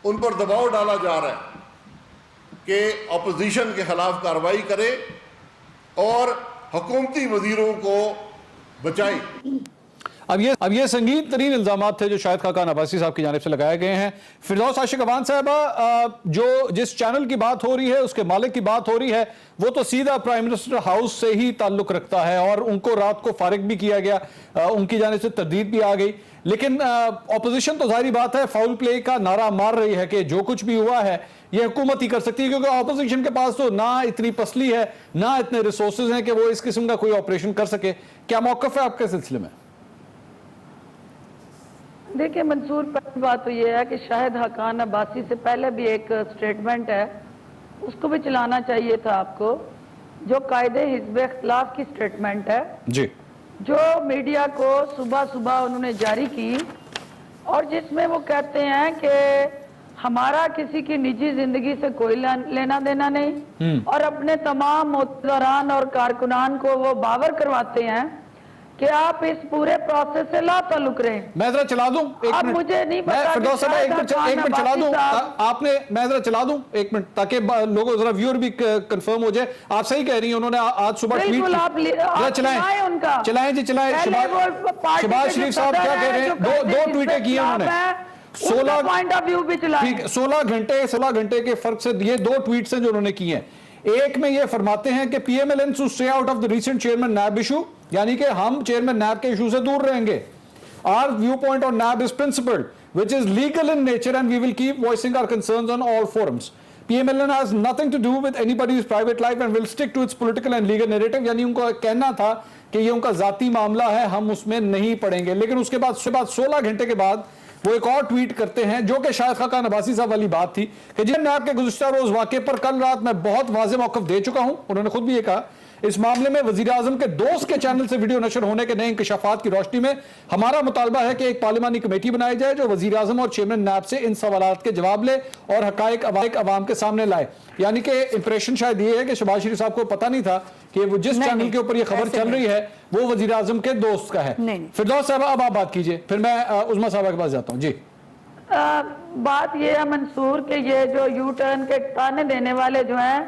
ان پر دباؤ ڈالا جا رہا ہے کہ اپوزیشن کے خلاف کارروائی کرے اور حکومتی وزیروں کو بچائے. اب یہ سنگین ترین الزامات تھے جو شاہد خاقان عباسی صاحب کی جانب سے لگائے گئے ہیں. فردوس عاشق اوان صاحبہ, جو جس چینل کی بات ہو رہی ہے, اس کے مالک کی بات ہو رہی ہے, وہ تو سیدھا پرائم منسٹر ہاؤس سے ہی تعلق رکھتا ہے اور ان کو رات کو فارغ بھی کیا گیا, ان کی جانب سے تردید بھی آ گئی. لیکن اپوزیشن تو ظاہری بات ہے فاؤل پلے کا نعرہ مار رہی ہے کہ جو کچھ بھی ہوا ہے یہ حکومت ہی کر سکتی ہے, کیونکہ اپوزیشن کے پاس تو نہ اتنی پسلی ہے نہ اتنے ریسورسز ہیں کہ وہ اس قسم کا کوئی آپریشن کر سکے. کیا موقف ہے آپ کے سلسلے میں؟ دیکھیں منصور, پہلی بات تو یہ ہے کہ شاہد خاقان عباسی سے پہلے بھی ایک سٹیٹمنٹ ہے, اس کو بھی چلانا چاہیے تھا آپ کو, جو قائد حزب اختلاف کی سٹیٹمنٹ ہے جی, جو میڈیا کو صبح صبح انہوں نے جاری کی, اور جس میں وہ کہتے ہیں کہ ہمارا کسی کی نجی زندگی سے کوئی لینا دینا نہیں, اور اپنے تمام معتبران اور کارکنان کو وہ باور کرواتے ہیں کہ آپ اس پورے پروسیس سے لا تعلق رہیں. میں ذرا چلا دوں اب مجھے نہیں پتا, ایک منٹ چلا دوں آپ نے, میں ذرا چلا دوں ایک منٹ تاکہ لوگوں ذرا ویور بھی کنفرم ہو جائے. آپ صحیح کہہ رہی ہیں, انہوں نے آج صبح ٹویٹ چلائیں جی چلائیں. شہباز شریف صاحب کیا کہہ رہے ہیں, دو ٹویٹیں کی انہوں نے 16 گھنٹے کے فرق سے, یہ دو ٹویٹس ہیں جو انہوں نے کی ہیں. ایک میں یہ فرماتے ہیں کہ P M L N to stay out of the recent chairman NAB issue, یعنی کہ ہم چیئرمین نیب کے ایشو سے دور رہیں گے. Our viewpoint on NAB is principled, which is legal in nature, and we will keep voicing our concerns on all forums. PMLN has nothing to do with anybody's private life and will stick to its political and legal narrative. یعنی ان کو کہنا تھا کہ یہ ان کا ذاتی معاملہ ہے, ہم اس میں نہیں پڑیں گے. لیکن اس کے بعد 16 گھنٹے کے بعد وہ ایک اور ٹویٹ کرتے ہیں جو کہ شاہد خاقان عباسی صاحب والی بات تھی کہ جن نیب کے گزشتہ روز واقعے پر کل رات میں بہت واضح موقف دے چکا ہوں. انہوں نے خود بھی یہ کہا, اس معاملے میں وزیر اعظم کے دوست کے چینل سے ویڈیو نشر ہونے کے نئے انکشافات کی روشنی میں ہمارا مطالبہ ہے کہ ایک پارلیمانی کمیٹی بنائی جائے جو وزیر اعظم اور چیئرمین نیب سے ان سوالات کے جواب لے اور حقائق عوام کے سامنے لائے. یعنی کہ امپریشن شاید یہ ہے کہ شہباز شریف صاحب کو پتہ نہیں تھا کہ وہ جس چینل کے اوپر یہ خبر چل رہی ہے وہ وزیر اعظم کے دوست کا ہے. فردوس صاحبہ اب آپ بات کیجئے, پھر میں عظمیٰ صاحبہ کے پاس جاتا ہوں. جی, بات یہ ہے منصور کہ یہ جو یو ٹرن کے تانے دینے والے جو ہیں,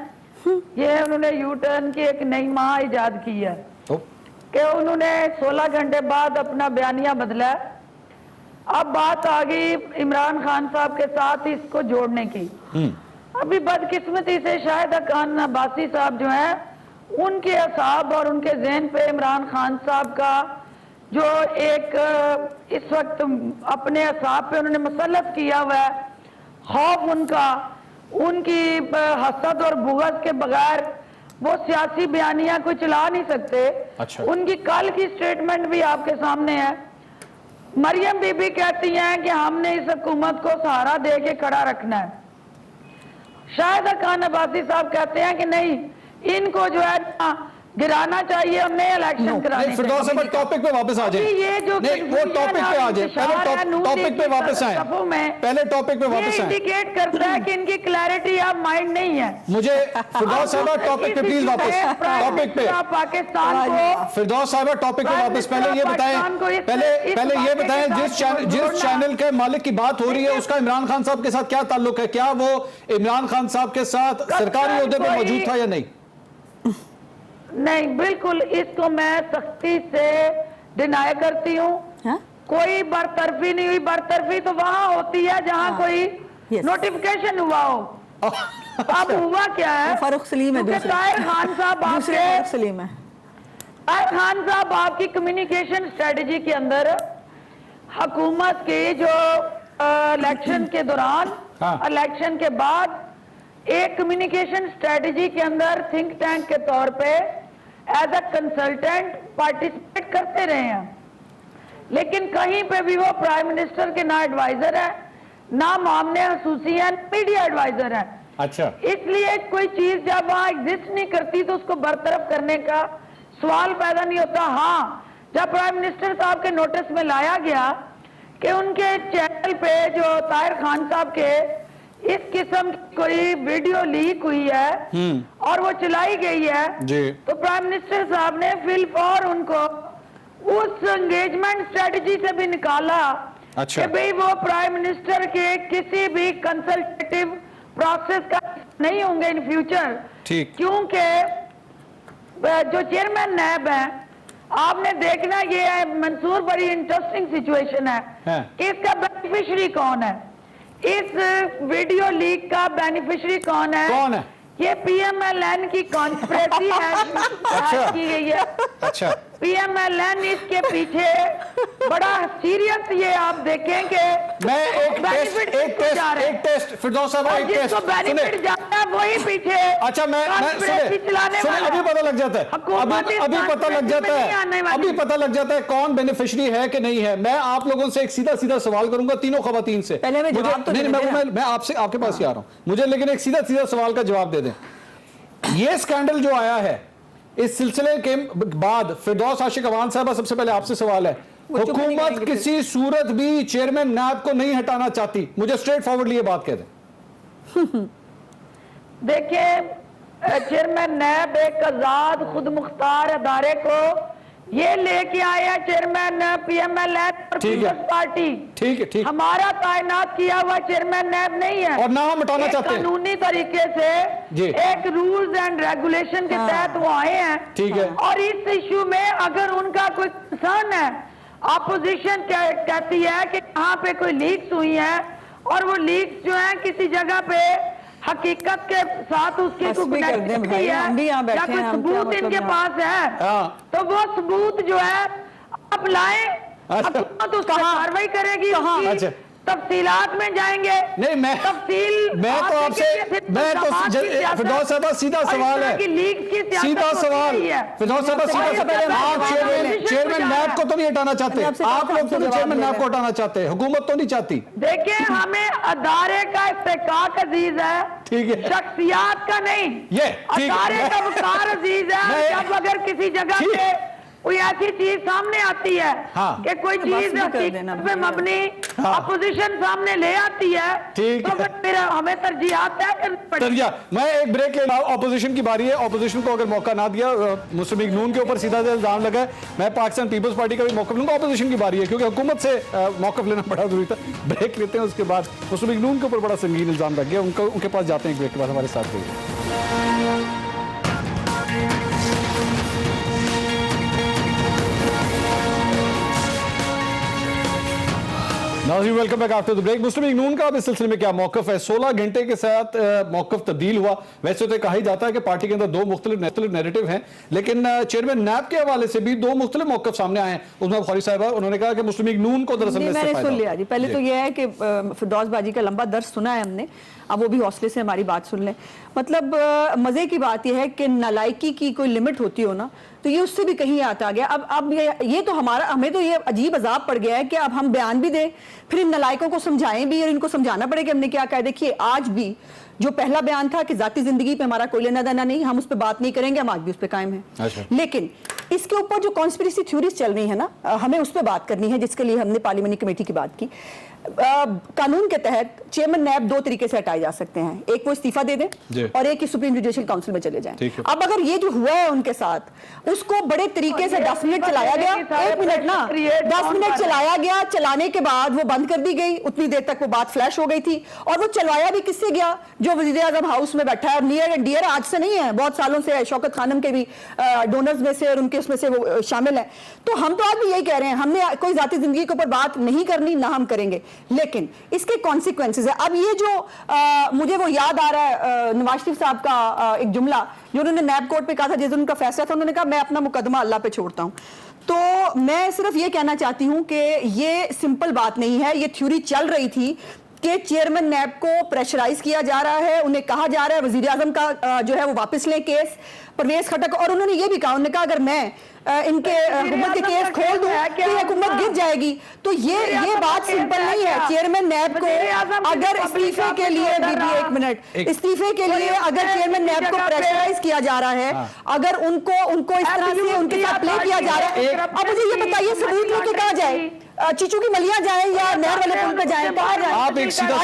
یہ انہوں نے یو ٹرن کی ایک نئی ماہ ایجاد کی ہے کہ انہوں نے 16 گھنٹے بعد اپنا بیانیہ بدلا ہے. اب بات آ گئی عمران خان صاحب کے ساتھ اس کو جوڑنے کی. ابھی بدقسمتی سے شاہد خاقان عباسی صاحب جو ہیں, ان کے اعصاب اور ان کے ذہن پہ عمران خان صاحب کا جو ایک اس وقت اپنے اعصاب پہ انہوں نے مسلط کیا ہوا ہے, خوف ان کا, ان کی حسد اور بغض کے بغیر وہ سیاسی بیانیہ کوئی چلا نہیں سکتے. ان کی کل کی سٹیٹمنٹ بھی آپ کے سامنے ہے. مریم بی بی کہتی ہیں کہ ہم نے اس حکومت کو سہارا دے کے کھڑا رکھنا ہے. شاہد خاقان عباسی صاحب کہتے ہیں کہ نہیں, ان کو جو ہے गिराना चाहिए और नए इलेक्शन कराने फिरदौस साहब टॉपिक पे वापस आ जाए। ये जो नहीं, वो टॉपिक पे आ जाए, पहले टॉपिक पे वापस आए, पहले टॉपिक पे वापस आए। इंडिकेट करता है कि इनकी क्लैरिटी ऑफ माइंड नहीं है। मुझे फिरदौस साहब टॉपिक पे प्लीज वापस, टॉपिक पे पाकिस्तान को, फिरदौस साहब टॉपिक पे वापस, पहले ये बताएं, पहले ये बताएं जिस चैनल के मालिक की बात हो रही है उसका इमरान खान साहब के साथ क्या ताल्लुक है? क्या वो इमरान खान साहब के साथ सरकारी ओहदे पे मौजूद था या नहीं? नहीं, बिल्कुल इसको मैं सख्ती से डिनाई करती हूँ। कोई बरतरफी नहीं हुई। बरतरफी तो वहां होती है जहां कोई नोटिफिकेशन हुआ हो। अब हुआ क्या है? फारूक सलीम है दूसरे, ताहिर खान साहब फारूक सलीम है। ताहिर खान साहब आपकी कम्युनिकेशन स्ट्रेटजी के अंदर हुकूमत की जो इलेक्शन के दौरान, इलेक्शन के बाद एक कम्युनिकेशन स्ट्रेटजी के अंदर थिंक टैंक के तौर पे एज अ कंसल्टेंट पार्टिसिपेट करते रहे हैं, लेकिन कहीं पे भी वो प्राइम मिनिस्टर के ना एडवाइजर है, ना मामले खसूसी है, मीडिया एडवाइजर है। अच्छा, इसलिए कोई चीज जब वहां एग्जिस्ट नहीं करती तो उसको बरतरफ करने का सवाल पैदा नहीं होता। हाँ, जब प्राइम मिनिस्टर साहब के नोटिस में लाया गया कि उनके चैनल पे जो ताहिर खान साहब के इस किस्म की कोई वीडियो लीक हुई है और वो चलाई गई है जी, तो प्राइम मिनिस्टर साहब ने फिलफौर उनको उस एंगेजमेंट स्ट्रेटजी से भी निकाला। अच्छा, कि भाई वो प्राइम मिनिस्टर के किसी भी कंसल्टेटिव प्रोसेस का नहीं होंगे इन फ्यूचर। ठीक, क्योंकि जो चेयरमैन नैब है, आपने देखना ये है मंसूर, बड़ी इंटरेस्टिंग सिचुएशन है कि इसका बेनिफिशियरी कौन है, इस वीडियो लीक का बेनिफिशियरी कौन है? कौन है? ये PMLN की कॉन्स्पिरेसी है। अच्छा, की गई है। अच्छा, PMLN इसके पीछे बड़ा सीरियस, ये आप देखेंगे। मैं एक टेस्ट फिरदौस साहब, एक टेस्ट बेनिफिट जाता है वही पीछे। अच्छा, मैं चलाने वाला अभी पता लग जाता है, अभी पता लग जाता है, अभी पता लग जाता है कौन बेनिफिशियरी है कि नहीं है। मैं आप लोगों से एक सीधा सीधा सवाल करूंगा, तीनों खवातीन से। मैं आपसे, आपके पास ही आ रहा हूं, मुझे लेकिन एक सीधा सीधा सवाल का जवाब दे दें। ये स्कैंडल जो आया है, इस सिलसिले के बाद फिरदौस आशिक अवान साहब, सबसे पहले आपसे सवाल है, हुकूमत किसी सूरत भी चेयरमैन नैब को नहीं हटाना चाहती? मुझे स्ट्रेट फॉरवर्डली ये बात कह दें। देखिए, चेयरमैन नैब एक आजाद खुद मुख्तार अदारे को ये लेके आया चेयरमैन PMLN और पीपल्स पार्टी। ठीक है, ठीक। हमारा तैनात किया हुआ चेयरमैन नैब नहीं है और ना हम हटाना चाहते हैं। कानूनी तरीके से एक रूल्स एंड रेगुलेशन के तहत वो आए हैं। ठीक है, और इस इश्यू में अगर उनका कोई कंसर्न है, अपोजिशन कहती है कि यहाँ पे कोई लीक्स हुई है और वो लीक्स जो है किसी जगह पे हकीकत के साथ उसकी कोई सबूत इनके पास है, तो वो सबूत जो है आप लाएं, तो उस पर कार्रवाई करेगी। अच्छा, तफसीलात में जाएंगे। नहीं, मैं तो आपसे, मैं तो फिरदौस साहब सीधा सवाल है, सीधा सवाल फिरदौस साहब, सीधा, आप चेयरमैन नैब को तो नहीं हटाना चाहते, आप लोग तो चेयरमैन नैब को हटाना चाहते हैं, हुकूमत तो नहीं चाहती। देखिए, हमें अदारे का इस्तेकाक अजीज है, ठीक है, शख्सियात का नहीं। ये अदारे का वकार अजीज है। जब अगर किसी जगह पे कोई ऐसी चीज सामने आती है कि कोई चीज पे मबनी अपोजिशन सामने ले आती है, तो फिर हमें तरजीहात तय करनी पड़ेगी। मैं एक ब्रेक ले, अपोजिशन की बारी है। अपोजिशन को अगर मौका ना दिया, मुस्लिम लीग नून के ऊपर सीधा इल्जाम लगा है, मैं पाकिस्तान पीपल्स पार्टी का भी मौका लूंगा। अपोजिशन की बारी है क्योंकि हुकूमत से मौकफ लेना बड़ा जरूरी था। ब्रेक लेते हैं, उसके बाद मुस्लिम लीग नून के ऊपर बड़ा संगीन इल्जाम लग गया, उनके पास जाते हैं। ब्रेक के बाद हमारे साथ रहिए। नाज़रीन, welcome back after the break. Muslim League Noon का अब इस सिलसिले में क्या मौकफ है? 16 घंटे के साथ मौकफ तब्दील हुआ। वैसे तो कहा ही जाता है कि पार्टी के अंदर दो मुख्तलिफ नैरेटिव हैं, लेकिन चेयरमैन नैब के हवाले से भी दो मुख्तलिफ मौकफ सामने आए हैं। उसमें बुखारी साहब उन्होंने कहा कि मुस्लिम लीग नून को दरअसल मैंने सुन लिया जी। पहले तो यह है कि फिरदौस बाजी का लंबा दर्स सुना है हमने, अब वो भी हौसले से हमारी बात सुन लें। मतलब मजे की बात यह है कि नालायकी की कोई लिमिट होती हो ना, तो ये उससे भी कहीं आता गया। अब ये तो हमें तो ये अजीब अजाब पड़ गया है कि अब हम बयान भी दें, پھر ان نلائکوں کو سمجھائیں بھی اور ان کو سمجھانا پڑے کہ ہم نے کیا کہا. دیکھیے آج بھی جو پہلا بیان تھا کہ ذاتی زندگی پہ ہمارا کوئی لینا دینا نہیں, ہم اس پہ بات نہیں کریں گے, ہم آج بھی اس پہ قائم ہیں. لیکن اس کے اوپر جو کانسپریسی تھیوریز چل رہی ہیں نا, ہمیں اس پہ بات کرنی ہے, جس کے لیے ہم نے پارلیمانی کمیٹی کی بات کی. قانون کے تحت چیئرمین نیب دو طریقے سے ہٹائے جا سکتے ہیں, ایک وہ استعفیٰ دے دیں اور ایک ہی سپریم جوڈیشل کاؤنسل میں چلے جائیں. اب اگر یہ جو ہوا ہے ان کے ساتھ, اس کو بڑے طریقے سے 10 منٹ چلایا گیا, 1 منٹ نا, 10 منٹ چلایا گیا, چلانے کے بعد وہ بند کر دی گئی, اتنی دیر تک وہ بات فلیش ہو گئی تھی. اور وہ چلوایا بھی کس سے گیا, جو وزیر اعظم ہاؤس میں بیٹھا ہے, اور نیئر اینڈ ڈیئر آج سے نہیں ہے, بہت سالوں سے شوکت خانم کے بھی ڈونرز میں سے اور ان کے اس میں سے وہ شامل ہیں. تو ہم تو آج بھی یہی کہہ رہے ہیں, ہم نے کوئی ذاتی زندگی کے اوپر بات نہیں کرنی, نہ ہم کریں گے, لیکن اس کے کانسیکوینسز ہے. اب یہ جو مجھے وہ یاد آ رہا ہے نواز شریف صاحب کا ایک جملہ جو انہوں نے نیب کورٹ پہ کہا تھا, جس دن ان کا فیصلہ تھا, انہوں نے کہا میں اپنا مقدمہ اللہ پہ چھوڑتا ہوں. تو میں صرف یہ کہنا چاہتی ہوں کہ یہ سمپل بات نہیں ہے. یہ تھیوری چل رہی تھی کہ چیئرمین نیب کو پریشرائز کیا جا رہا ہے, انہیں کہا جا رہا ہے وزیر اعظم کا جو ہے وہ واپس لیں کیس, پرویز خٹک, اور انہوں نے یہ بھی کہا, انہوں نے کہا اگر میں ان کے حکومت کے کیس کھول دوں تو یہ حکومت گر جائے گی. تو یہ بات سمپل نہیں ہے. چیئرمین نیب کو اگر استعفے کے لیے ایک منٹ استعفے کے لیے اگر چیئرمین نیب کو پریشرائز کیا جا رہا ہے, اگر ان کو اس طرح سے ان کے ساتھ پلے کیا جا رہا ہے, اب مجھے یہ بتائیے ثبوت لے کے کہاں جائے, چیچو کی ملیاں جائیں یا نہر والے پل پہ جائیں, کہاں جائیں؟ آپ ایک سیدھا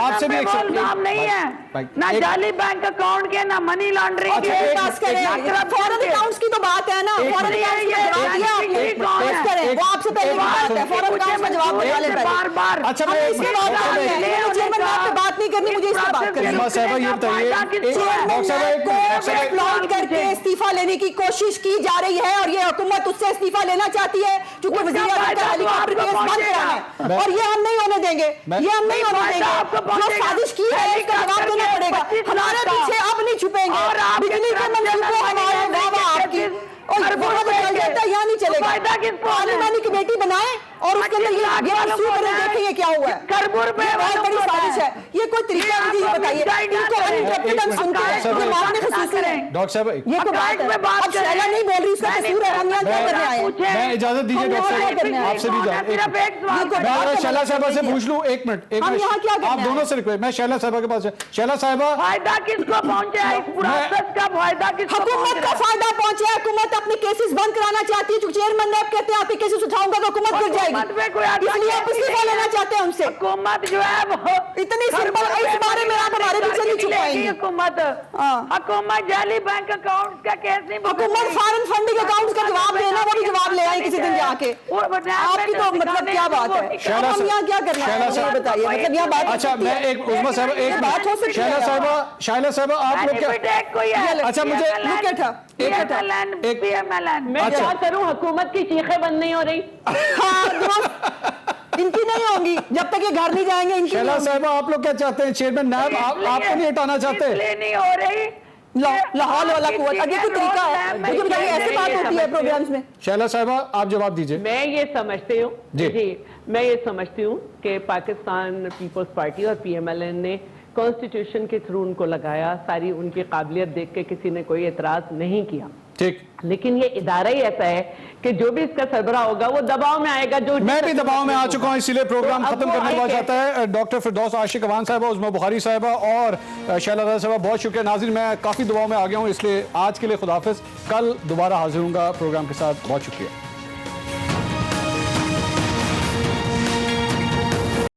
آپ سے بھی نام نہیں ہے, نہ جعلی بینک اکاؤنٹ کے, نہ منی لانڈرنگ کے. فورن اکاؤنٹس کی تو بات ہے نا, فورن اکاؤنٹس کریں, وہ آپ سے پہلے کی بات ہے, فورن اکاؤنٹس کا جواب دینے والے بار بار. اچھا چیئرمین آپ بات نہیں کرنی, مجھے اس پہ بات کرنی ہے. صاحبہ یہ بتائیے, چیئرمین کر کے استعفیٰ لینے کی کوشش کی جا رہی ہے, اور یہ حکومت اس سے استعفیٰ لینا چاہتی ہے کیونکہ وزیر اعظم کا ہیلی کاپٹر کیس بند کرانا ہے, اور یہ ہم نہیں ہونے دیں گے, یہ ہم نہیں ہونے دیں گے. جو سازش کی ہے اس کا جواب دینا پڑے گا. ہمارے پیچھے اب نہیں چھپیں گے, بجلی کے منصوبوں ہمارے واہ آپ کی, اور بہت چل جاتا ہے, یہاں نہیں چلے گا. پارلیمانی کمیٹی بنائیں اور اس کے اندر یہ منصوبہ کریں, دیکھیں یہ کیا ہوا ہے. یہ بہت بڑی سازش ہے. یہ کوئی طریقہ مجھے یہ بتائیے, ان کو انٹرپٹیڈ ہم سنتے ہیں, یہ معاملے خصوصی ہیں. ڈاکٹر صاحب یہ تو بات ہے, اب شیلا نہیں بول رہی, اس کا قصور ہے, ہم یہاں کیا کرنے آئے ہیں. میں اجازت دیجیے ڈاکٹر صاحب, آپ سے بھی میں شیلا صاحبہ سے پوچھ لوں, ایک منٹ, آپ دونوں سے ریکویسٹ, میں شیلا صاحبہ کے پاس, شیلا صاحبہ فائدہ کس کو پہنچا ہے اس پروسیس کا, فائدہ کس کو حکومت کا فائدہ پہنچا ہے. حکومت اپنے کیسز بند کرانا چاہتی ہے, چونکہ چیئرمین نیب کہتے ہیں آپ کے کیسز اٹھاؤں گا تو حکومت گر جائے گی, اس لیے آپ استعفیٰ لینا چاہتے ہیں ان سے. حکومت جو ہے وہ اتنی سمپل, اس بارے میں آپ ہمارے پیچھے نہیں چھپائیں گے. حکومت جعلی بینک اکاؤنٹ کا کیس نہیں, حکومت فارن فنڈنگ اکاؤنٹ کا جواب دینا, وہ بھی جواب لے آئیں کسی دن جا کے. آپ کی تو مطلب کیا بات ہے, ہم یہاں کیا کرنا ہے یہ بتائیے, مطلب یہاں بات. اچھا میں ایک عظمیٰ صاحبہ, ایک بات ہو سکتی ہے. شیلا صاحبہ آپ لوگ کیا, اچھا مجھے میں کیا کروں, حکومت کی چیخیں بند نہیں ہو رہی, ان کی نہیں ہوں گی جب تک یہ گھر نہیں جائیں گے. شیلا صاحبہ آپ لوگ کیا چاہتے ہیں, چیئرمین نیب آپ کو نہیں ہٹانا چاہتے؟ نہیں ہو رہی, لاہور والا قوت, اگے کوئی طریقہ ہے, مجھے بتائیے ایسے بات ہوتی ہے پروگرامز میں. شیلا صاحبہ آپ جواب دیجئے. میں یہ سمجھتی ہوں میں یہ سمجھتی ہوں کہ پاکستان پیپلز پارٹی اور پی ایم ایل این نے کانسٹیٹیوشن کے تھرو ان کو لگایا, ساری ان کی قابلیت دیکھ کے کسی نے کوئی اعتراض نہیں کیا. ٹھیک, لیکن یہ ادارہ ہی ایسا ہے کہ جو بھی اس کا سربراہ ہوگا وہ دباؤ میں آئے گا. جو میں بھی دباؤ میں آ چکا ہوں, اسی لیے پروگرام ختم کرنے کو جاتا ہے. ڈاکٹر فردوس عاشق اوان صاحبہ, عظمیٰ بخاری صاحبہ اور شیلا رضا صاحبہ, بہت شکریہ. ناظرین میں کافی دباؤ میں آ گیا ہوں, اس لیے آج کے لیے خداحافظ. کل دوبارہ حاضر ہوں گا پروگرام کے ساتھ. بہت شکریہ.